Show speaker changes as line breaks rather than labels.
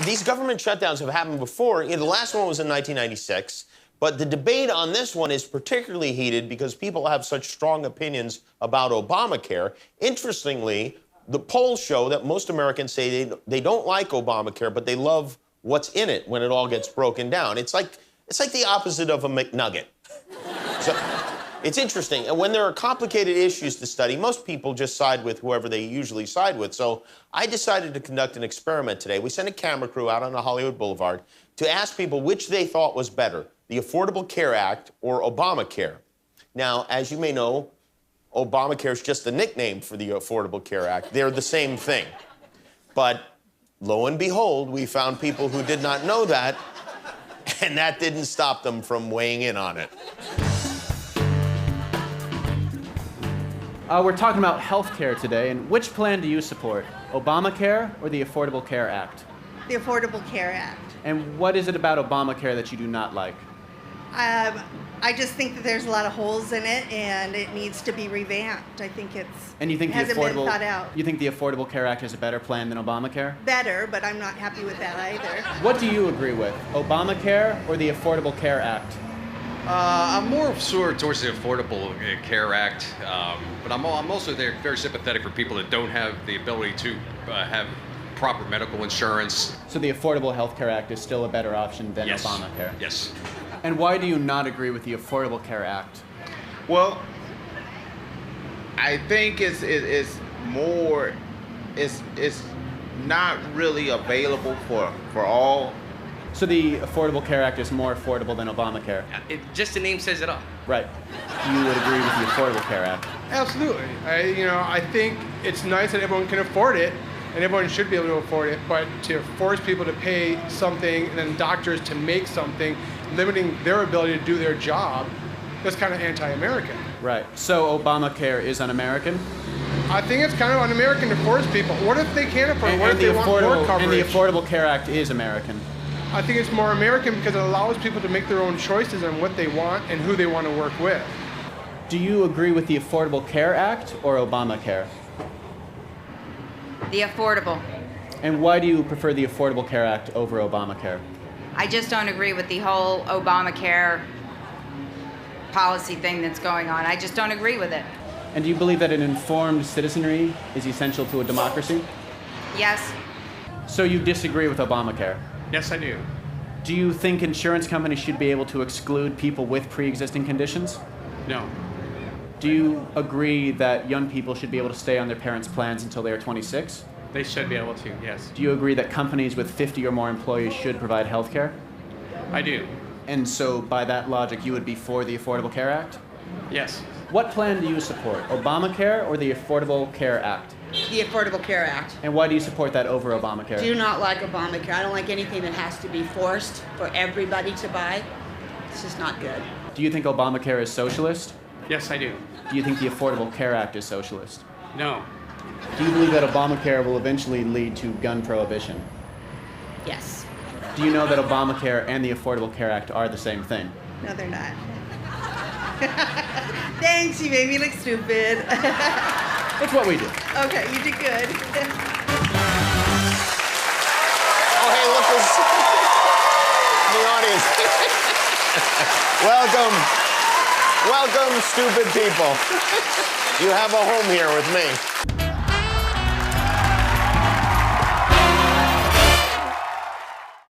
these government shutdowns have happened before. The last one was in 1996. But the debate on this one is particularly heated because people have such strong opinions about Obamacare. Interestingly, the polls show that most Americans say they don't like Obamacare, but they love what's in it when it all gets broken down. It's like the opposite of a McNugget. So it's interesting. And when there are complicated issues to study, most people just side with whoever they usually side with. So I decided to conduct an experiment today. We sent a camera crew out on the Hollywood Boulevard to ask people which they thought was better, the Affordable Care Act or Obamacare. Now, as you may know, Obamacare is just a nickname for the Affordable Care Act. They're the same thing. But lo and behold, we found people who did not know that, and that didn't stop them from weighing in on it.
We're talking about health care today, and which plan do you support, Obamacare or the Affordable Care Act?
The Affordable Care Act.
And what is it about Obamacare that you do not like?
I just think that there's a lot of holes in it, and it needs to be revamped. I think
and you think
hasn't been thought out.
You think the Affordable Care Act is a better plan than Obamacare?
Better, but I'm not happy with that either.
What do you agree with, Obamacare or the Affordable Care Act?
I'm more sort of towards the Affordable Care Act, but I'm also very sympathetic for people that don't have the ability to have proper medical insurance.
So the Affordable Health Care Act is still a better option than
Yes.
Obamacare?
Yes.
And why do you not agree with the Affordable Care Act?
Well, I think it's not really available for all.
So the Affordable Care Act is more affordable than Obamacare?
Just the name says it all.
Right. You would agree with the Affordable Care Act?
Absolutely. I think it's nice that everyone can afford it, and everyone should be able to afford it, but to force people to pay something and then doctors to make something, limiting their ability to do their job, that's kind of anti-American.
Right. So Obamacare is un-American?
I think it's kind of un-American to force people. What if they can't afford it? What if they want more coverage?
And the Affordable Care Act is American?
I think it's more American because it allows people to make their own choices on what they want and who they want to work with.
Do you agree with the Affordable Care Act or Obamacare?
The affordable.
And why do you prefer the Affordable Care Act over Obamacare?
I just don't agree with the whole Obamacare policy thing that's going on. I just don't agree with it.
And do you believe that an informed citizenry is essential to a democracy?
Yes.
So you disagree with Obamacare?
Yes, I do.
Do you think insurance companies should be able to exclude people with pre-existing conditions?
No.
Do you agree that young people should be able to stay on their parents' plans until they are 26?
They should be able to, yes.
Do you agree that companies with 50 or more employees should provide health care?
I do.
And so, by that logic, you would be for the Affordable Care Act?
Yes.
What plan do you support, Obamacare or the Affordable Care Act?
The Affordable Care Act.
And why do you support that over Obamacare?
Do not like Obamacare. I don't like anything that has to be forced for everybody to buy. It's just not good.
Do you think Obamacare is socialist?
Yes, I do.
Do you think the Affordable Care Act is socialist?
No.
Do you believe that Obamacare will eventually lead to gun prohibition?
Yes.
Do you know that Obamacare and the Affordable Care Act are the same thing?
No, they're not. Thanks, you made me look stupid.
It's what we do.
Okay, you did good.
Oh, hey, look who's in the audience. Welcome. Welcome, stupid people. You have a home here with me.